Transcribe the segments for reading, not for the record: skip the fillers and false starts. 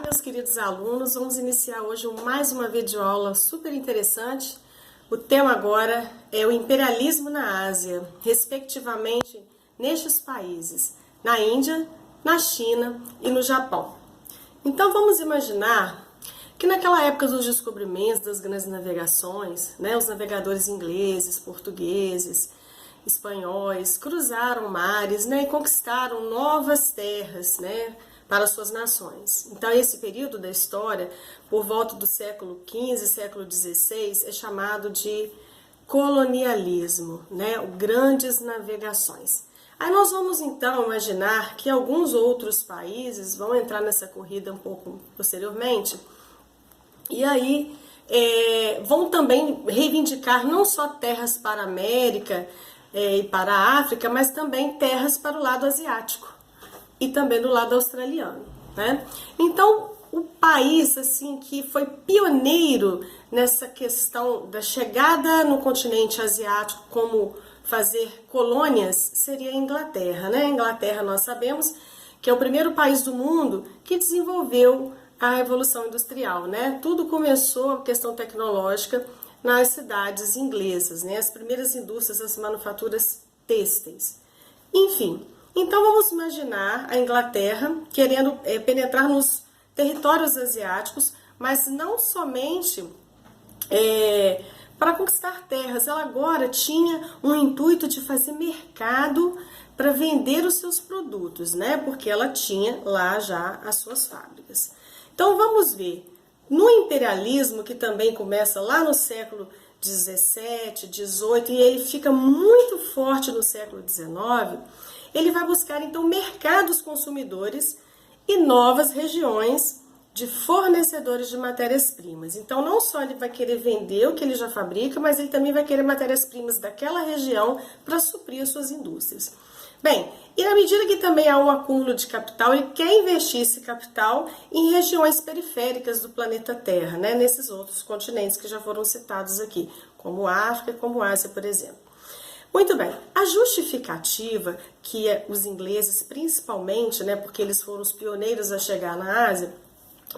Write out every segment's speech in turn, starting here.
meus queridos alunos, vamos iniciar hoje mais uma videoaula super interessante. O tema agora é o imperialismo na Ásia, respectivamente nestes países, na Índia, na China e no Japão. Então vamos imaginar que naquela época dos descobrimentos, das grandes navegações, os navegadores ingleses, portugueses, espanhóis cruzaram mares, e conquistaram novas terras, para suas nações. Então esse período da história, por volta do século XV, século XVI, é chamado de colonialismo, grandes navegações. Aí nós vamos então imaginar que alguns outros países vão entrar nessa corrida um pouco posteriormente, e aí vão também reivindicar não só terras para a América e para a África, mas também terras para o lado asiático e também do lado australiano, Então, o país assim que foi pioneiro nessa questão da chegada no continente asiático, como fazer colônias, seria a Inglaterra, A Inglaterra, nós sabemos que é o primeiro país do mundo que desenvolveu a Revolução Industrial, Tudo começou, a questão tecnológica, nas cidades inglesas, As primeiras indústrias, as manufaturas têxteis. Enfim, então vamos imaginar a Inglaterra querendo penetrar nos territórios asiáticos, mas não somente para conquistar terras. Ela agora tinha um intuito de fazer mercado para vender os seus produtos, Porque ela tinha lá já as suas fábricas. Então vamos ver, no imperialismo, que também começa lá no século XVII, XVIII, e ele fica muito forte no século XIX, ele vai buscar então mercados consumidores e novas regiões de fornecedores de matérias-primas. Então não só ele vai querer vender o que ele já fabrica, mas ele também vai querer matérias-primas daquela região para suprir as suas indústrias. Bem, e na medida que também há um acúmulo de capital, ele quer investir esse capital em regiões periféricas do planeta Terra, nesses outros continentes que já foram citados aqui, como África, como Ásia, por exemplo. Muito bem, a justificativa que os ingleses, principalmente, porque eles foram os pioneiros a chegar na Ásia,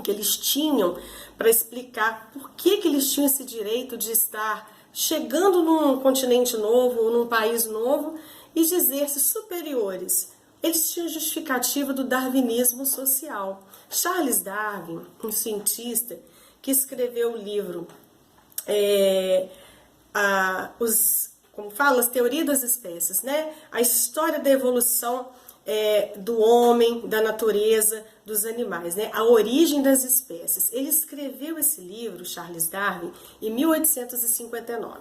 que eles tinham para explicar por que eles tinham esse direito de estar chegando num continente novo ou num país novo e dizer-se superiores. Eles tinham justificativa do darwinismo social. Charles Darwin, um cientista que escreveu o livro as teorias das espécies, A história da evolução do homem, da natureza, dos animais, A origem das espécies. Ele escreveu esse livro, Charles Darwin, em 1859.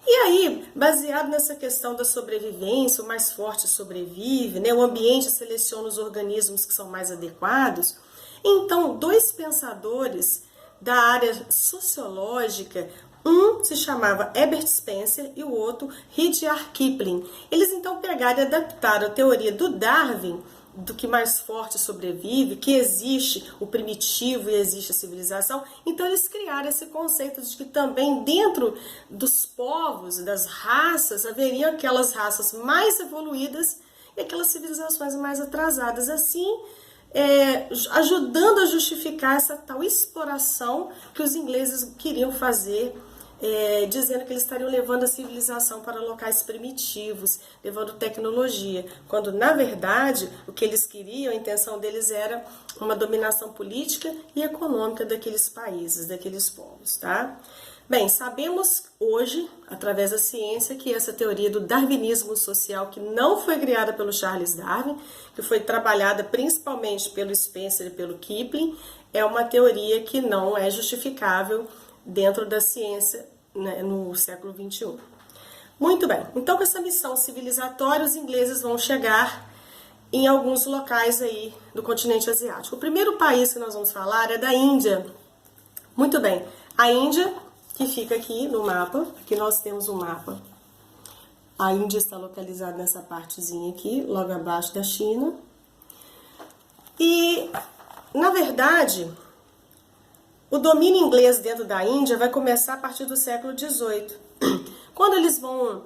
E aí, baseado nessa questão da sobrevivência, o mais forte sobrevive, o ambiente seleciona os organismos que são mais adequados, então dois pensadores da área sociológica, um se chamava Herbert Spencer e o outro Rudyard Kipling. Eles então pegaram e adaptaram a teoria do Darwin, do que mais forte sobrevive, que existe o primitivo e existe a civilização. Então eles criaram esse conceito de que também dentro dos povos, das raças, haveriam aquelas raças mais evoluídas e aquelas civilizações mais atrasadas. Assim, ajudando a justificar essa tal exploração que os ingleses queriam fazer, dizendo que eles estariam levando a civilização para locais primitivos, levando tecnologia, quando na verdade o que eles queriam, a intenção deles era uma dominação política e econômica daqueles países, daqueles povos, Bem, sabemos hoje, através da ciência, que essa teoria do darwinismo social, que não foi criada pelo Charles Darwin, que foi trabalhada principalmente pelo Spencer e pelo Kipling, é uma teoria que não é justificável dentro da ciência, no século XXI. Muito bem, então com essa missão civilizatória, os ingleses vão chegar em alguns locais aí do continente asiático. O primeiro país que nós vamos falar é da Índia. Muito bem, a Índia, que fica aqui no mapa, aqui nós temos um mapa. A Índia está localizada nessa partezinha aqui, logo abaixo da China. E, na verdade, o domínio inglês dentro da Índia vai começar a partir do século XVIII, quando eles vão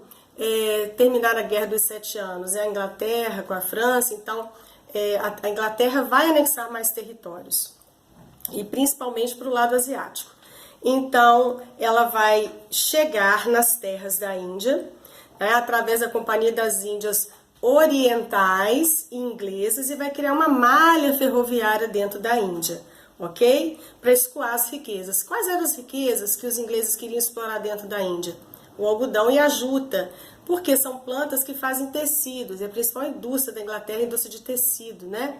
terminar a Guerra dos 7 Anos, a Inglaterra com a França, então a Inglaterra vai anexar mais territórios. e principalmente para o lado asiático. Então, ela vai chegar nas terras da Índia, né, através da Companhia das Índias Orientais e Inglesas, e vai criar uma malha ferroviária dentro da Índia, ok? Para escoar as riquezas. Quais eram as riquezas que os ingleses queriam explorar dentro da Índia? O algodão e a juta, porque são plantas que fazem tecidos, e a principal indústria da Inglaterra é a indústria de tecido, né?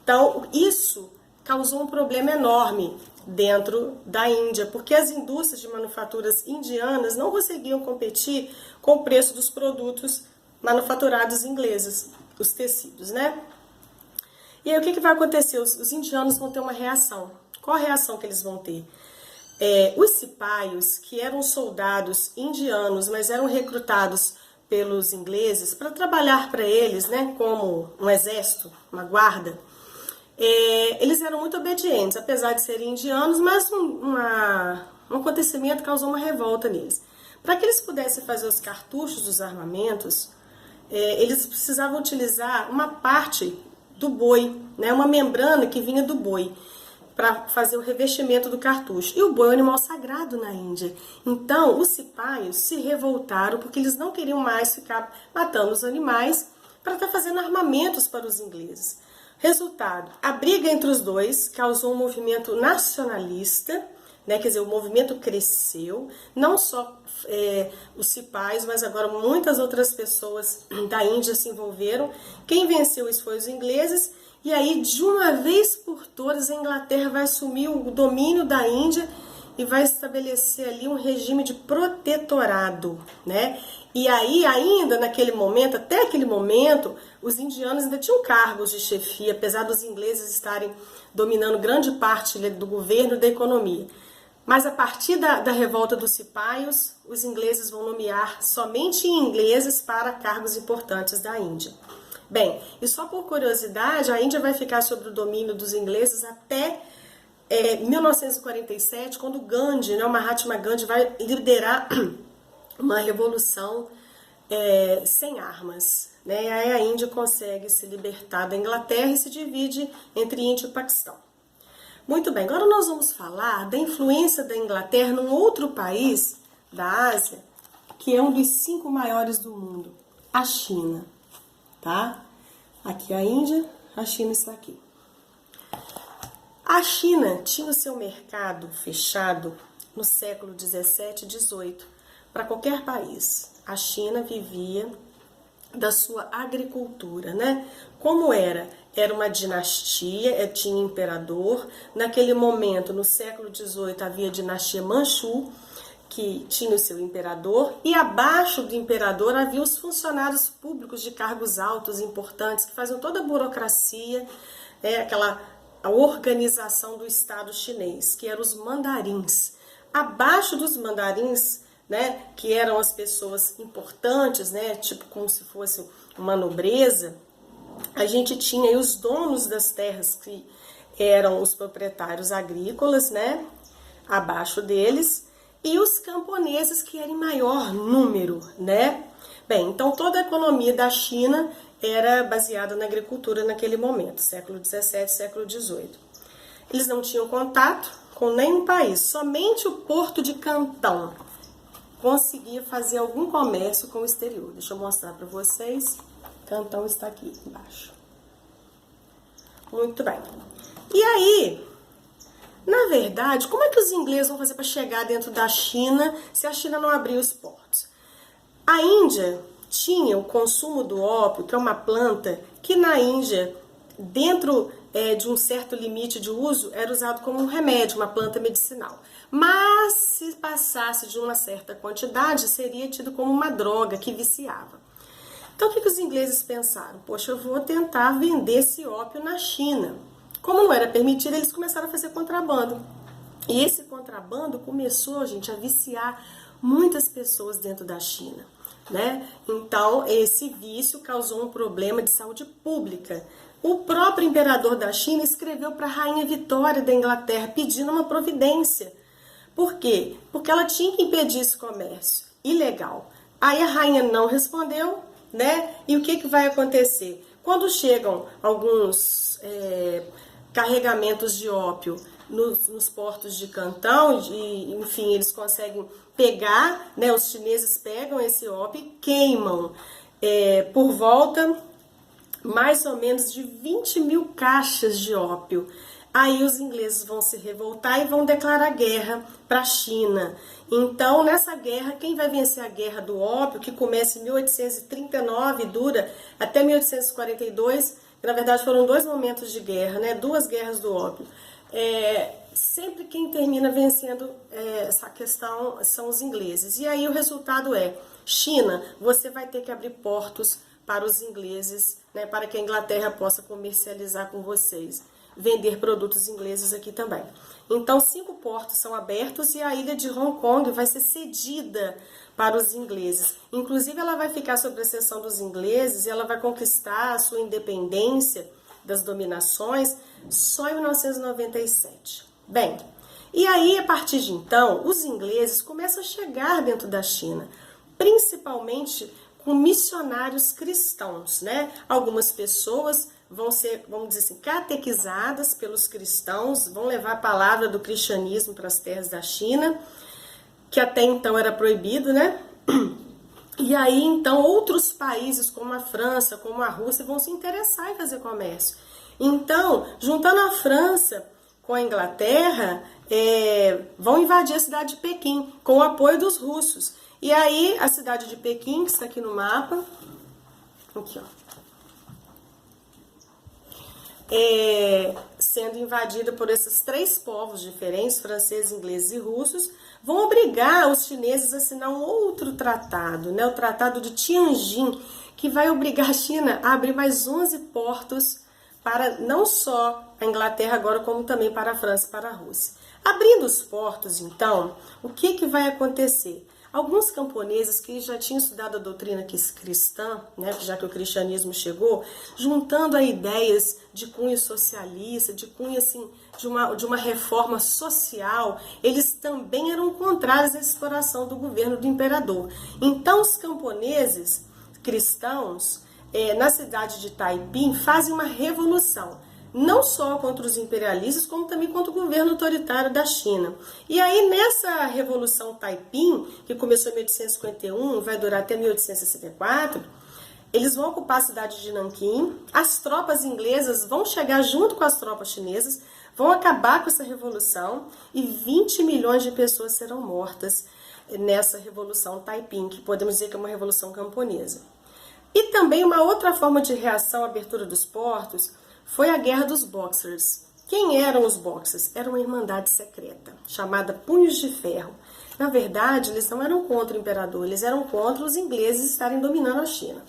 Então, isso causou um problema enorme dentro da Índia, porque as indústrias de manufaturas indianas não conseguiam competir com o preço dos produtos manufaturados ingleses, os tecidos, né? E aí o que vai acontecer? Os indianos vão ter uma reação. Qual a reação que eles vão ter? Os cipaios, que eram soldados indianos, mas eram recrutados pelos ingleses para trabalhar para eles, né, como um exército, uma guarda, eles eram muito obedientes, apesar de serem indianos, mas um acontecimento causou uma revolta neles. Para que eles pudessem fazer os cartuchos dos armamentos, eles precisavam utilizar uma parte do boi, né, uma membrana que vinha do boi, para fazer o revestimento do cartucho. E o boi é um animal sagrado na Índia. Então, os cipaios se revoltaram porque eles não queriam mais ficar matando os animais para estar fazendo armamentos para os ingleses. Resultado, a briga entre os dois causou um movimento nacionalista, né? Quer dizer, o movimento cresceu, não só os cipaios, mas agora muitas outras pessoas da Índia se envolveram. Quem venceu isso foi os ingleses, e aí, de uma vez por todas, a Inglaterra vai assumir o domínio da Índia e vai estabelecer ali um regime de protetorado, né? E aí, ainda naquele momento, até aquele momento, os indianos ainda tinham cargos de chefia, apesar dos ingleses estarem dominando grande parte do governo e da economia. Mas a partir da revolta dos cipaios, os ingleses vão nomear somente ingleses para cargos importantes da Índia. Bem, e só por curiosidade, a Índia vai ficar sob o domínio dos ingleses até 1947, quando Gandhi, né, o Mahatma Gandhi, vai liderar uma revolução sem armas, né? E aí a Índia consegue se libertar da Inglaterra e se divide entre Índia e Paquistão. Muito bem, agora nós vamos falar da influência da Inglaterra num outro país da Ásia, que é um dos 5 maiores do mundo, a China. Tá? Aqui a Índia, a China está aqui. A China tinha o seu mercado fechado no século 17 e 18 para qualquer país. A China vivia da sua agricultura, né? Como era? Era uma dinastia, tinha imperador. Naquele momento, no século 18, havia a dinastia Manchu, que tinha o seu imperador, e abaixo do imperador havia os funcionários públicos de cargos altos importantes que faziam toda a burocracia, a organização do Estado chinês, que eram os mandarins. Abaixo dos mandarins, né, que eram as pessoas importantes, né, tipo como se fosse uma nobreza, a gente tinha aí os donos das terras, que eram os proprietários agrícolas, né, abaixo deles, e os camponeses, que eram em maior número, né? Bem, então toda a economia da China era baseada na agricultura naquele momento, século 17, século 18. Eles não tinham contato com nenhum país, somente o porto de Cantão conseguia fazer algum comércio com o exterior. Deixa eu mostrar para vocês. Cantão está aqui embaixo. Muito bem. E aí, na verdade, como é que os ingleses vão fazer para chegar dentro da China se a China não abrir os portos? A Índia tinha o consumo do ópio, que é uma planta que na Índia, dentro de um certo limite de uso, era usado como um remédio, uma planta medicinal. Mas se passasse de uma certa quantidade, seria tido como uma droga que viciava. Então o que os ingleses pensaram? Poxa, eu vou tentar vender esse ópio na China. Como não era permitido, eles começaram a fazer contrabando. E esse contrabando começou, gente, a viciar muitas pessoas dentro da China, né? Então, esse vício causou um problema de saúde pública. O próprio imperador da China escreveu para a rainha Vitória da Inglaterra pedindo uma providência. Por quê? Porque ela tinha que impedir esse comércio ilegal. Aí a rainha não respondeu, né? E o que vai acontecer? Quando chegam alguns carregamentos de ópio nos portos de Cantão, enfim, eles conseguem pegar, né, os chineses pegam esse ópio e queimam por volta mais ou menos de 20 mil caixas de ópio. Aí os ingleses vão se revoltar e vão declarar guerra para a China. Então, nessa guerra, quem vai vencer a guerra do ópio, que começa em 1839 e dura até 1842, que na verdade foram 2 momentos de guerra, né? 2 guerras do ópio. Sempre quem termina vencendo essa questão são os ingleses. E aí o resultado é: China, você vai ter que abrir portos para os ingleses, né, para que a Inglaterra possa comercializar com vocês, vender produtos ingleses aqui também. Então, 5 portos são abertos e a ilha de Hong Kong vai ser cedida para os ingleses. Inclusive, ela vai ficar sob a seção dos ingleses e ela vai conquistar a sua independência das dominações só em 1997. Bem, e aí, a partir de então, os ingleses começam a chegar dentro da China, principalmente com missionários cristãos, né? Algumas pessoas vão ser, vamos dizer assim, catequizadas pelos cristãos, vão levar a palavra do cristianismo para as terras da China, que até então era proibido, né? E aí, então, outros países como a França, como a Rússia, vão se interessar em fazer comércio. Então, juntando a França com a Inglaterra, vão invadir a cidade de Pequim, com o apoio dos russos. E aí, a cidade de Pequim, que está aqui no mapa, aqui, ó, sendo invadida por esses 3 povos diferentes, franceses, ingleses e russos, vão obrigar os chineses a assinar um outro tratado, né, o Tratado de Tianjin, que vai obrigar a China a abrir mais 11 portos para não só a Inglaterra agora, como também para a França e para a Rússia. Abrindo os portos, então, o que vai acontecer? Alguns camponeses que já tinham estudado a doutrina cristã, né, já que o cristianismo chegou, juntando a ideias de cunho socialista, de cunho assim, de uma reforma social, eles também eram contrários à exploração do governo do imperador. Então, os camponeses cristãos, na cidade de Taiping, fazem uma revolução, não só contra os imperialistas, como também contra o governo autoritário da China. E aí, nessa Revolução Taiping, que começou em 1851, vai durar até 1864, eles vão ocupar a cidade de Nanquim, as tropas inglesas vão chegar junto com as tropas chinesas, vão acabar com essa revolução e 20 milhões de pessoas serão mortas nessa Revolução Taiping, que podemos dizer que é uma revolução camponesa. E também uma outra forma de reação à abertura dos portos foi a Guerra dos Boxers. Quem eram os Boxers? Era uma irmandade secreta, chamada Punhos de Ferro. Na verdade, eles não eram contra o imperador, eles eram contra os ingleses estarem dominando a China.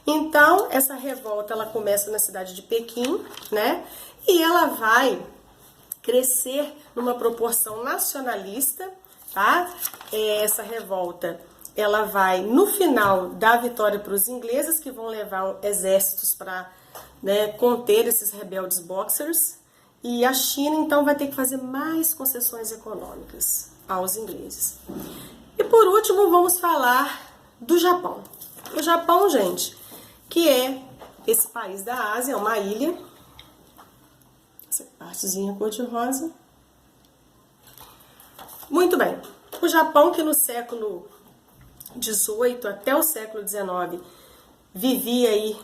Então, essa revolta ela começa na cidade de Pequim, né? E ela vai crescer numa proporção nacionalista, tá? Essa revolta ela vai, no final, dar vitória para os ingleses, que vão levar exércitos para, né, conter esses rebeldes Boxers, e a China então vai ter que fazer mais concessões econômicas aos ingleses. E por último vamos falar do Japão. O Japão, gente, que é esse país da Ásia, é uma ilha, essa partezinha cor-de-rosa. Muito bem, o Japão, que no século XVIII até o século XIX vivia aí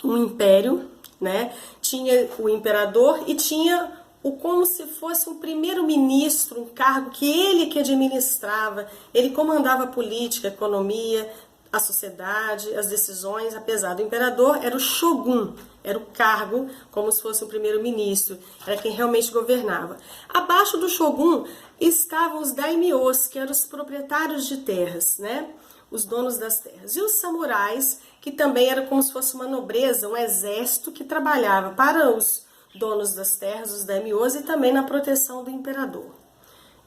um império, né? Tinha o imperador e tinha como se fosse um primeiro-ministro, um cargo que ele que administrava, ele comandava a política, a economia, a sociedade, as decisões. Apesar do imperador, era o shogun, era o cargo como se fosse um primeiro-ministro, era quem realmente governava. Abaixo do shogun estavam os daimyos, que eram os proprietários de terras, né? Os donos das terras, e os samurais, que também era como se fosse uma nobreza, um exército que trabalhava para os donos das terras, os daimyos, e também na proteção do imperador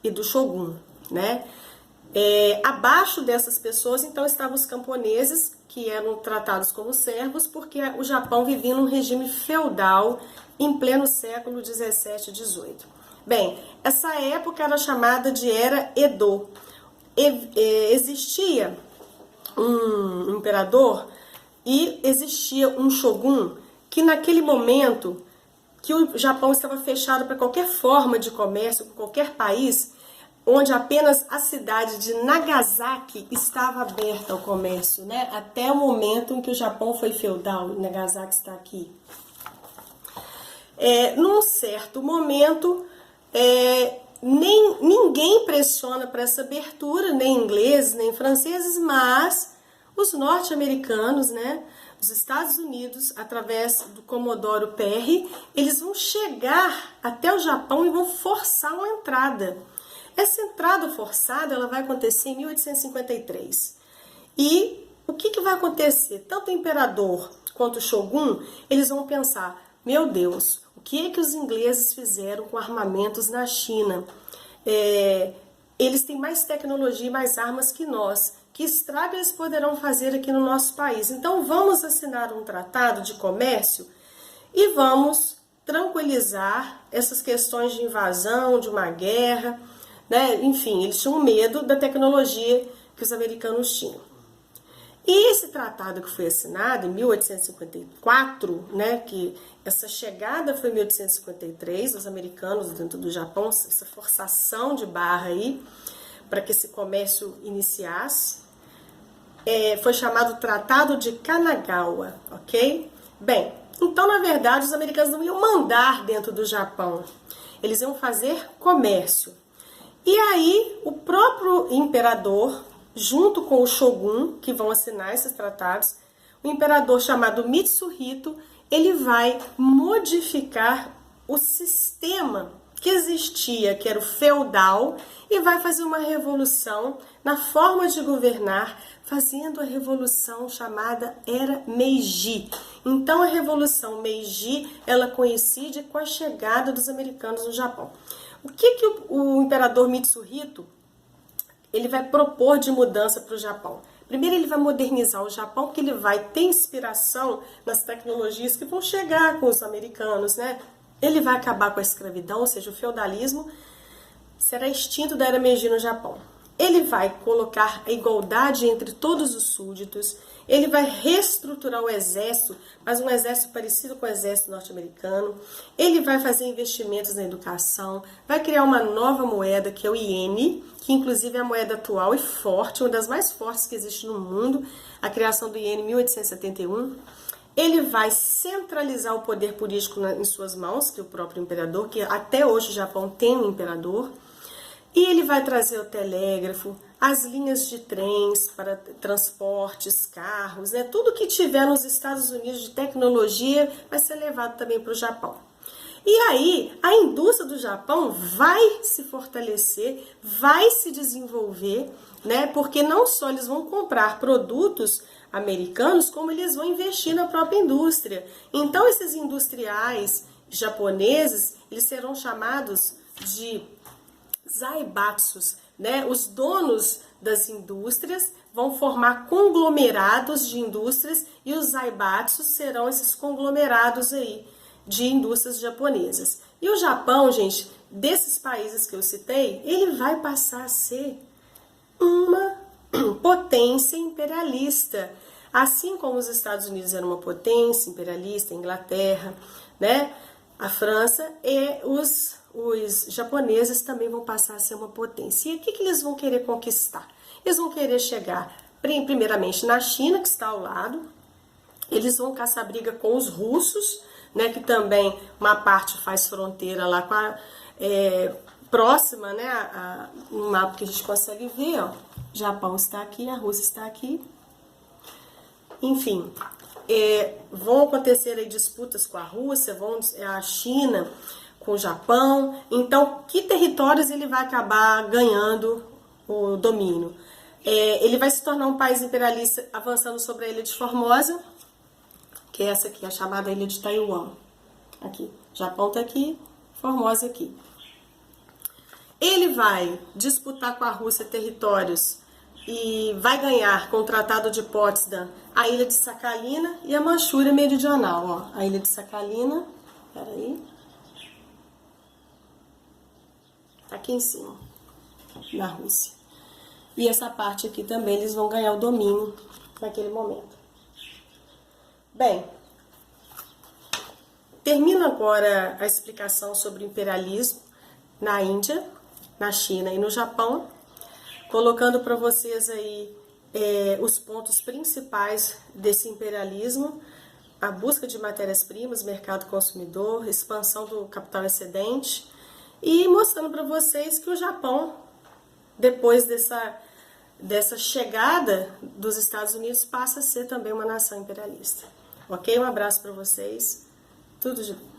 e do shogun, né? Abaixo dessas pessoas, então, estavam os camponeses, que eram tratados como servos, porque o Japão vivia num regime feudal em pleno século XVII e XVIII. Bem, essa época era chamada de Era Edo. Existia um imperador e existia um shogun que naquele momento que o Japão estava fechado para qualquer forma de comércio com qualquer país, onde apenas a cidade de Nagasaki estava aberta ao comércio, né? Até o momento em que o Japão foi feudal, Nagasaki está aqui. Num certo momento, ninguém pressiona para essa abertura, nem ingleses, nem franceses, mas os norte-americanos, né? Os Estados Unidos, através do Comodoro Perry, eles vão chegar até o Japão e vão forçar uma entrada. Essa entrada forçada ela vai acontecer em 1853. E o que vai acontecer? Tanto o imperador quanto o shogun, eles vão pensar, meu Deus, o que é que os ingleses fizeram com armamentos na China? Eles têm mais tecnologia e mais armas que nós. Que estrago eles poderão fazer aqui no nosso país? Então vamos assinar um tratado de comércio e vamos tranquilizar essas questões de invasão, de uma guerra, né? Enfim, eles tinham medo da tecnologia que os americanos tinham. E esse tratado que foi assinado em 1854, né, que essa chegada foi em 1853, os americanos dentro do Japão, essa forçação de barra aí, para que esse comércio iniciasse, foi chamado Tratado de Kanagawa, ok? Bem, então na verdade os americanos não iam mandar dentro do Japão, eles iam fazer comércio. E aí o próprio imperador, junto com o shogun, que vão assinar esses tratados, o imperador chamado Mitsuhito, ele vai modificar o sistema que existia, que era o feudal, e vai fazer uma revolução na forma de governar, fazendo a revolução chamada Era Meiji. Então a revolução Meiji, ela coincide com a chegada dos americanos no Japão. O que o imperador Mitsuhito ele vai propor de mudança para o Japão? Primeiro ele vai modernizar o Japão, porque ele vai ter inspiração nas tecnologias que vão chegar com os americanos, né? Ele vai acabar com a escravidão, ou seja, o feudalismo será extinto da Era Meiji no Japão. Ele vai colocar a igualdade entre todos os súditos, ele vai reestruturar o exército, mas um exército parecido com o exército norte-americano, ele vai fazer investimentos na educação, vai criar uma nova moeda que é o iene, que inclusive é a moeda atual e forte, uma das mais fortes que existe no mundo, a criação do iene em 1871. Ele vai centralizar o poder político em suas mãos, que é o próprio imperador, que até hoje o Japão tem um imperador. E ele vai trazer o telégrafo, as linhas de trens para transportes, carros, né? Tudo que tiver nos Estados Unidos de tecnologia vai ser levado também para o Japão. E aí a indústria do Japão vai se fortalecer, vai se desenvolver, né? Porque não só eles vão comprar produtos americanos, como eles vão investir na própria indústria. Então esses industriais japoneses, eles serão chamados de zaibatsus, né? Os donos das indústrias vão formar conglomerados de indústrias e os zaibatsus serão esses conglomerados aí de indústrias japonesas. E o Japão, gente, desses países que eu citei, ele vai passar a ser uma potência imperialista, assim como os Estados Unidos eram uma potência imperialista, a Inglaterra, né? A França e os japoneses também vão passar a ser uma potência. E o que eles vão querer conquistar? Eles vão querer chegar, primeiramente, na China, que está ao lado. Eles vão caçar briga com os russos, né, que também uma parte faz fronteira lá com a próxima, né, no mapa que a gente consegue ver, ó. O Japão está aqui, a Rússia está aqui. Enfim, vão acontecer aí disputas com a Rússia, a China com o Japão. Então, que territórios ele vai acabar ganhando o domínio? Ele vai se tornar um país imperialista avançando sobre a ilha de Formosa, que é essa aqui, a chamada ilha de Taiwan. Aqui, Japão tá aqui, Formosa aqui. Ele vai disputar com a Rússia territórios e vai ganhar com o Tratado de Potsdam a ilha de Sakhalina e a Manchúria Meridional. Ó, a ilha de Sakhalina, peraí, aqui em cima, na Rússia. E essa parte aqui também eles vão ganhar o domínio naquele momento. Bem, termino agora a explicação sobre o imperialismo na Índia, na China e no Japão, colocando para vocês aí os pontos principais desse imperialismo: a busca de matérias-primas, mercado consumidor, expansão do capital excedente, e mostrando para vocês que o Japão, depois dessa chegada dos Estados Unidos, passa a ser também uma nação imperialista. Ok? Um abraço para vocês. Tudo de bom.